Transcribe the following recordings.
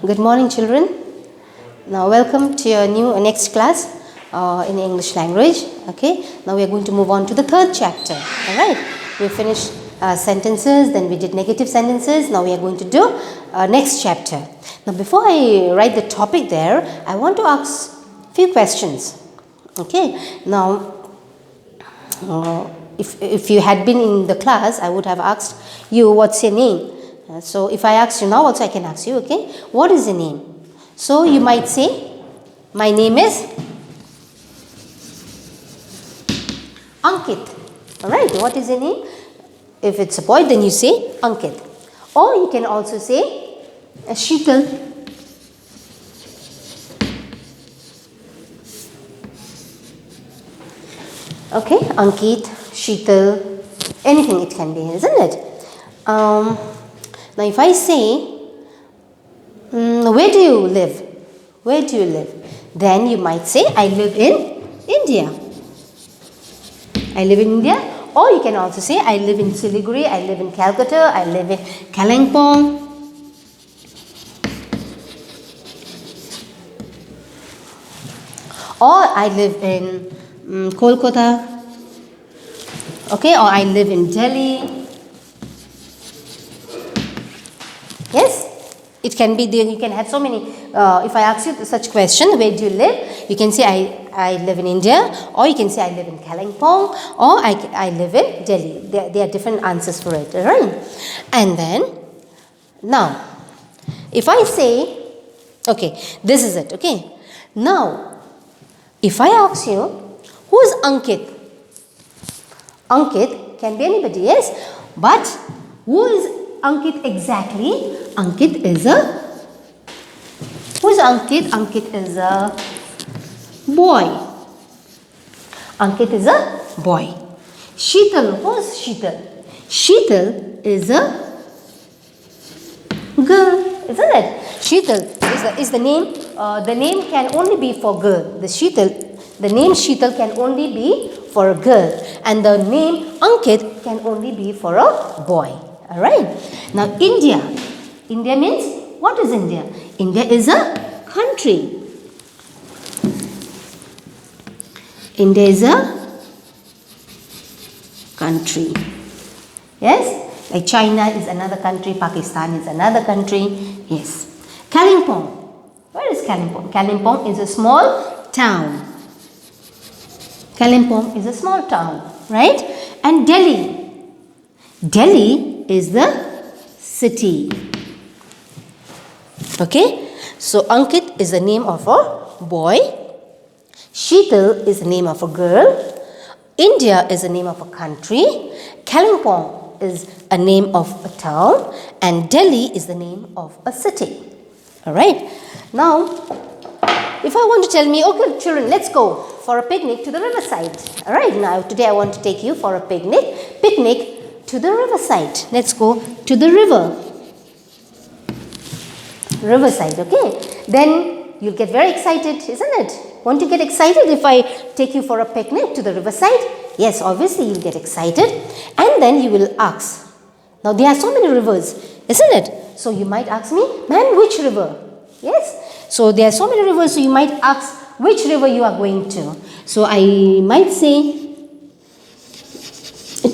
Good morning, children. Now, welcome to your new next class in English language. Okay. Now we are going to move on to the third chapter. All right. We finished sentences, then we did negative sentences. Now we are going to do next chapter. Now, before I write the topic there, I want to ask few questions. Okay. Now, if you had been in the class, I would have asked you, what's your name? So if I ask you now also, I can ask you, okay, what is your name? So you might say, my name is Ankit. Alright, what is your name? If it's a boy, then you say Ankit. Or you can also say Sheetal. Okay, Ankit, Sheetal, anything it can be, isn't it? Now, if I say, where do you live? Where do you live? Then you might say, I live in India. I live in India. Or you can also say, I live in Siliguri, I live in Calcutta, I live in Kalimpong. Or I live in Kolkata. Okay, or I live in Delhi. Yes, it can be there. You can have so many. If I ask you such question, where do you live? You can say I live in India, or you can say I live in Kalimpong, or I live in Delhi. There are different answers for it, right? And then now, if I say, okay, this is it. Okay, now if I ask you, who is Ankit? Ankit can be anybody, yes, but who is Ankit exactly? Ankit is a, who is Ankit? Ankit is a boy. Ankit is a boy. Sheetal, who is Sheetal? Sheetal is a girl, isn't it? Sheetal is the name. The name can only be for girl. The name Sheetal can only be for a girl, and the name Ankit can only be for a boy. All right. Now, India. India means, what is India? India is a country. India is a country. Yes? Like China is another country, Pakistan is another country. Yes. Kalimpong. Where is Kalimpong? Kalimpong is a small town. Kalimpong is a small town, right? And Delhi. Delhi is the city. Okay, so Ankit is the name of a boy. Sheetal is the name of a girl. India is the name of a country. Kalimpong is a name of a town. And Delhi is the name of a city. Alright, now if I want to tell me, okay children, let's go for a picnic to the riverside. Alright, now today I want to take you for a picnic to the riverside. Let's go to the riverside, okay? Then you'll get very excited, isn't it? Won't you get excited if I take you for a picnic to the riverside? Yes, obviously you'll get excited. And then you will ask. Now there are so many rivers, isn't it? So you might ask me, ma'am, which river? Yes. So there are so many rivers, so you might ask which river you are going to. So I might say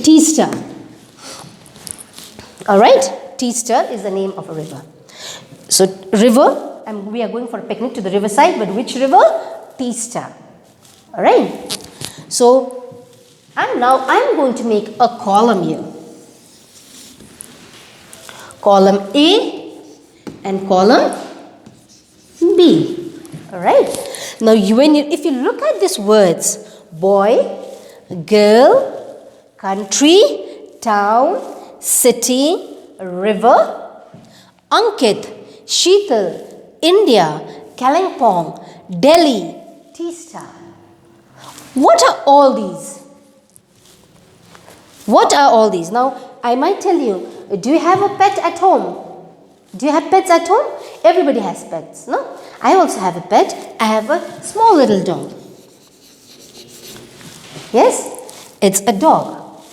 Teesta. Alright, Teesta is the name of a river. So river, and we are going for a picnic to the riverside, but which river? Teesta. Alright. So, and now I am going to make a column here. Column A and column B. Alright. Now if you look at these words, boy, girl, country, town, city, river, Ankit, Sheetal, India, Kalimpong, Delhi, Teesta. What are all these? What are all these? Now, I might tell you, do you have a pet at home? Do you have pets at home? Everybody has pets, no? I also have a pet. I have a small little dog. Yes, it's a dog.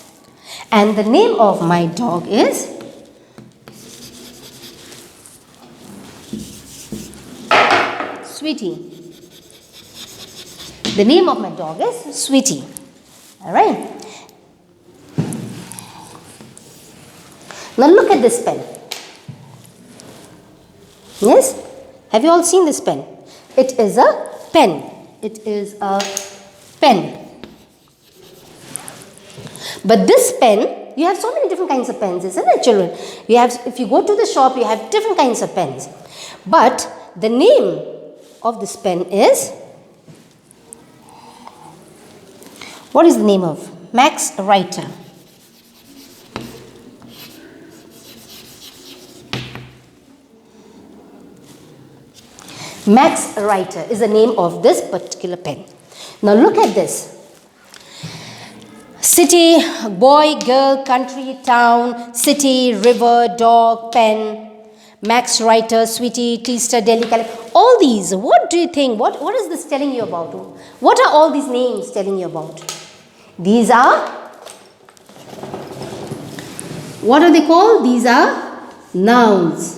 And the name of my dog is Sweetie. The name of my dog is Sweetie. Alright. Now look at this pen. Yes? Have you all seen this pen? It is a pen. It is a pen. But this pen, you have so many different kinds of pens, isn't it, children? You have, if you go to the shop, you have different kinds of pens. But the name of this pen is, what is the name of? Max Writer. Max Writer is the name of this particular pen. Now look at this. City, boy, girl, country, town, city, river, dog, pen, Max Writer, Sweetie, Teaster, Delhi, California. All these, what do you think? What is this telling you about? What are all these names telling you about? These are, what are they called? These are nouns.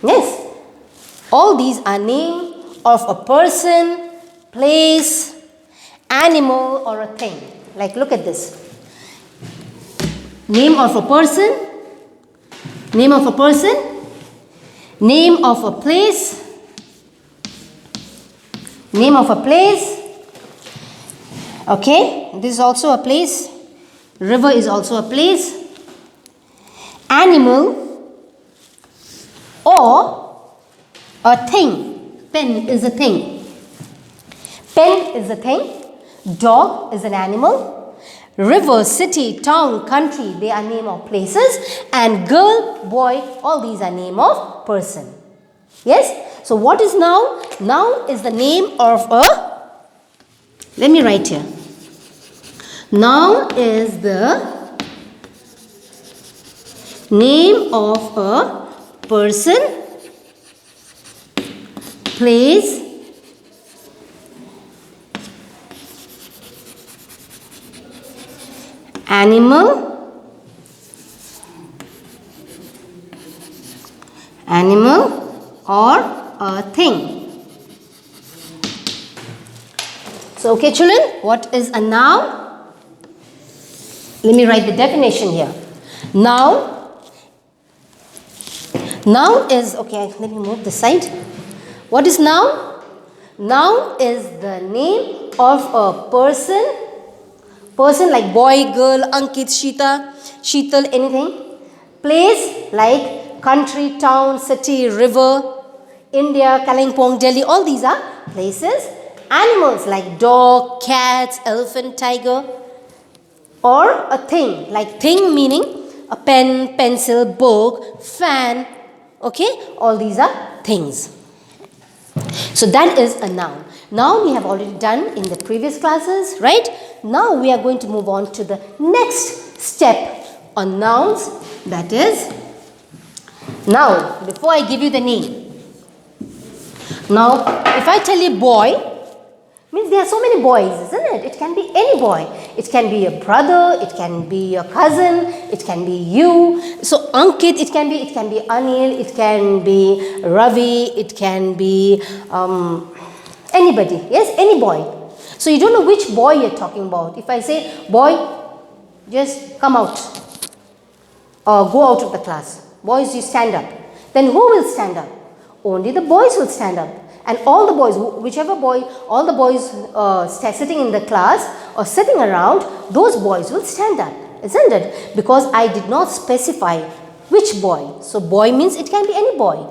Yes, all these are names of a person, place, animal or a thing. Like look at this. Name of a person, name of a person, name of a place, name of a place. Okay, this is also a place. River is also a place. Animal or a thing. Pen is a thing. Pen is a thing. Dog is an animal. River, city, town, country, they are name of places. And girl, boy, all these are name of person. Yes? So what is noun? Noun is the name of a, let me write here. Noun is the name of a person, place, animal, or a thing. So, okay, children, what is a noun? Let me write the definition here. Noun is, okay, let me move this side. What is noun? Noun is the name of a person. Person like boy, girl, Ankit, Sheetal, anything. Place like country, town, city, river, India, Kalimpong, Delhi, all these are places. Animals like dog, cats, elephant, tiger. Or a thing, like thing meaning a pen, pencil, book, fan. Okay, all these are things. So that is a noun. Noun we have already done in the previous classes, right? Now we are going to move on to the next step on nouns, that is noun. Before I give you the name. Now, if I tell you boy, means there are so many boys, isn't it? It can be any boy. It can be a brother, it can be your cousin, it can be you. So Ankit, it can be Anil, it can be Ravi, it can be anybody. Yes, any boy. So you don't know which boy you're talking about. If I say, boy, just come out or go out of the class. Boys, you stand up. Then who will stand up? Only the boys will stand up. And all the boys, whichever boy, all the boys sitting in the class or sitting around, those boys will stand up, isn't it? Because I did not specify which boy. So boy means it can be any boy.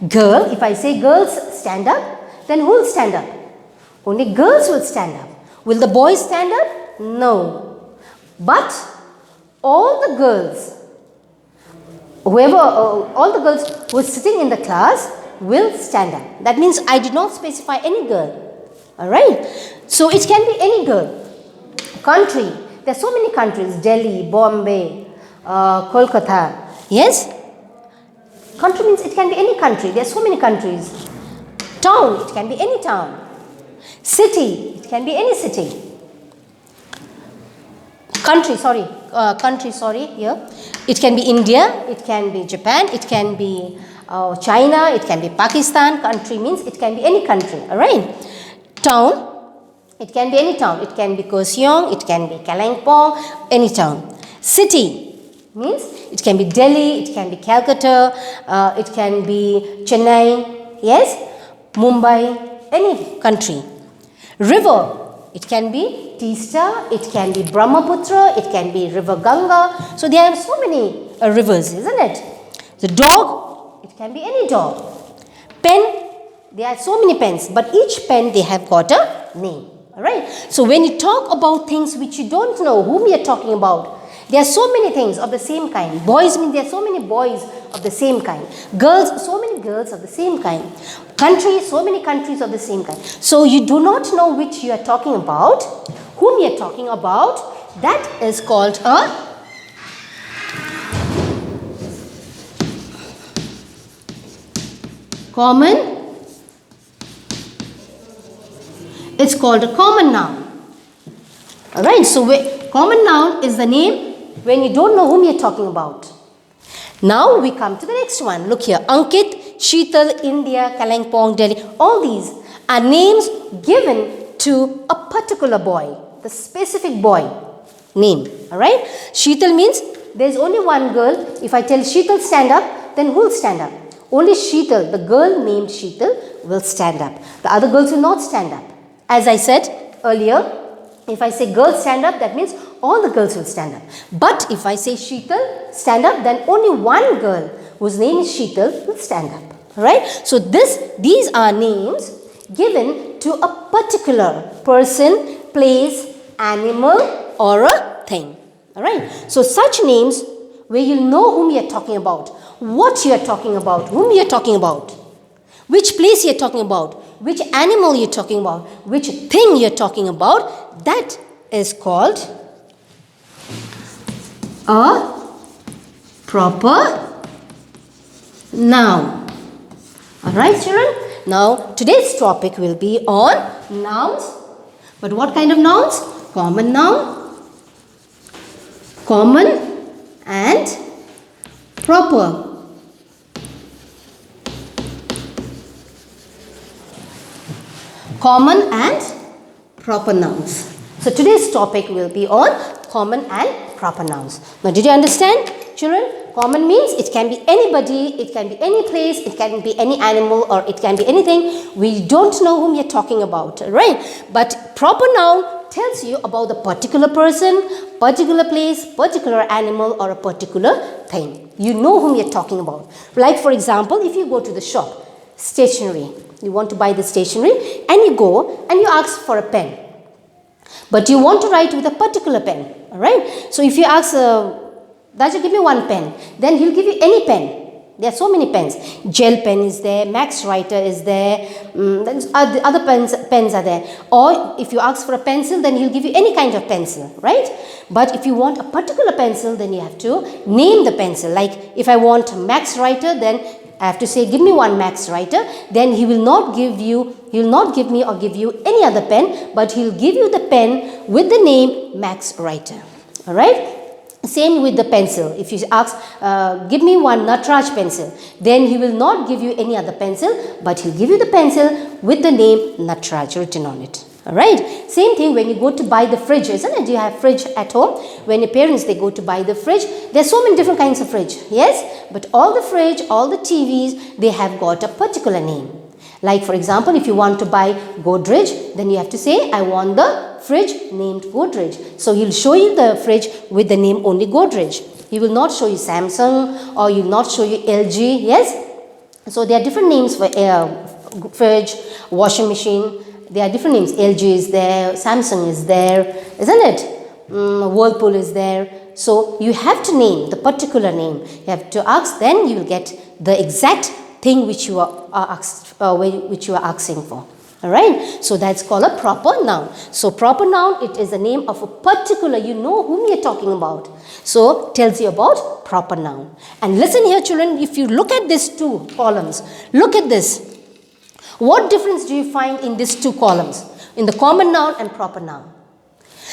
Girl, if I say girls stand up, then who will stand up? Only girls will stand up. Will the boys stand up? No. But all the girls, all the girls who are sitting in the class will stand up. That means I did not specify any girl. Alright. So it can be any girl. Country. There are so many countries. Delhi, Bombay, Kolkata. Yes? Country means it can be any country. There are so many countries. Town. It can be any town. City. It can be any city. Country, here. It can be India. It can be Japan. It can be China, it can be Pakistan. Country means it can be any country, alright. Town, it can be any town. It can be Kurseong, it can be Kalimpong, any town. City means it can be Delhi, it can be Calcutta, it can be Chennai, yes, Mumbai, any country. River, it can be Teesta, it can be Brahmaputra, it can be River Ganga. So there are so many rivers, isn't it? The dog, it can be any dog. Pen, there are so many pens, but each pen they have got a name. Alright. So when you talk about things which you don't know whom you are talking about, there are so many things of the same kind. Boys mean there are so many boys of the same kind. Girls, so many girls of the same kind. Countries, so many countries of the same kind. So you do not know which you are talking about, whom you are talking about. That is called a common. It's called a common noun. Alright, so common noun is the name when you don't know whom you're talking about. Now we come to the next one. Look here. Ankit, Sheetal, India, Kalimpong, Delhi. All these are names given to a particular boy. The specific boy name. Alright. Sheetal means there's only one girl. If I tell Sheetal stand up, then who will stand up? Only Sheetal, the girl named Sheetal, will stand up. The other girls will not stand up. As I said earlier, if I say girls stand up, that means all the girls will stand up. But if I say Sheetal stand up, then only one girl whose name is Sheetal will stand up. Alright? So these are names given to a particular person, place, animal or a thing. Alright? So such names where you know whom you are talking about, what you are talking about, whom you are talking about, which place you are talking about, which animal you are talking about, which thing you are talking about, that is called a proper noun. Alright children, now today's topic will be on nouns. But what kind of nouns? Common noun, common and proper. Common and proper nouns. So today's topic will be on common and proper nouns. Now did you understand children? Common means it can be anybody, it can be any place, it can be any animal or it can be anything. We don't know whom you're talking about, right? But proper noun tells you about the particular person, particular place, particular animal or a particular thing. You know whom you're talking about. Like for example, if you go to the shop, stationery. You want to buy the stationery and you go and you ask for a pen. But you want to write with a particular pen. Alright. So if you ask, Raja, give me one pen. Then he'll give you any pen. There are so many pens. Gel pen is there, Max Writer is there, other pens are there. Or if you ask for a pencil, then he'll give you any kind of pencil, right? But if you want a particular pencil, then you have to name the pencil. Like if I want Max Writer, then I have to say, give me one Max Writer. Then he will not give me or give you any other pen, but he'll give you the pen with the name Max Writer. Alright? Same with the pencil. If you ask, give me one Natraj pencil, then he will not give you any other pencil, but he'll give you the pencil with the name Natraj written on it. Alright? Same thing when you go to buy the fridge, isn't it? You have fridge at home. When your parents, they go to buy the fridge, there's so many different kinds of fridge. Yes? But all the fridge, all the TVs, they have got a particular name. Like for example, if you want to buy Godrej, then you have to say, I want the fridge named Godrej. So he'll show you the fridge with the name only Godrej. He will not show you Samsung or he will not show you LG. Yes? So there are different names for fridge, washing machine. There are different names. LG is there, Samsung is there, isn't it? Whirlpool is there. So you have to name the particular name. You have to ask, then you will get the exact thing which you are asking for. Alright? So that's called a proper noun. So proper noun, it is the name of a particular, you know whom you're talking about. So tells you about proper noun. And listen here children, if you look at these two columns, look at this. What difference do you find in these two columns? In the common noun and proper noun.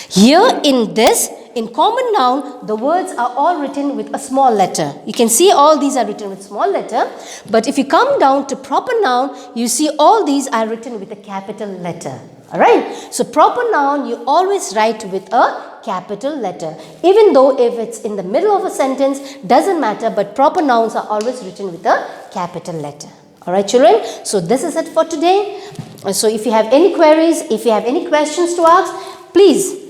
Here in this, in common noun, the words are all written with a small letter. You can see all these are written with small letter. But if you come down to proper noun, you see all these are written with a capital letter. Alright, so proper noun you always write with a capital letter. Even though if it's in the middle of a sentence, doesn't matter, but proper nouns are always written with a capital letter. Alright children, so this is it for today. So if you have any queries, if you have any questions to ask, please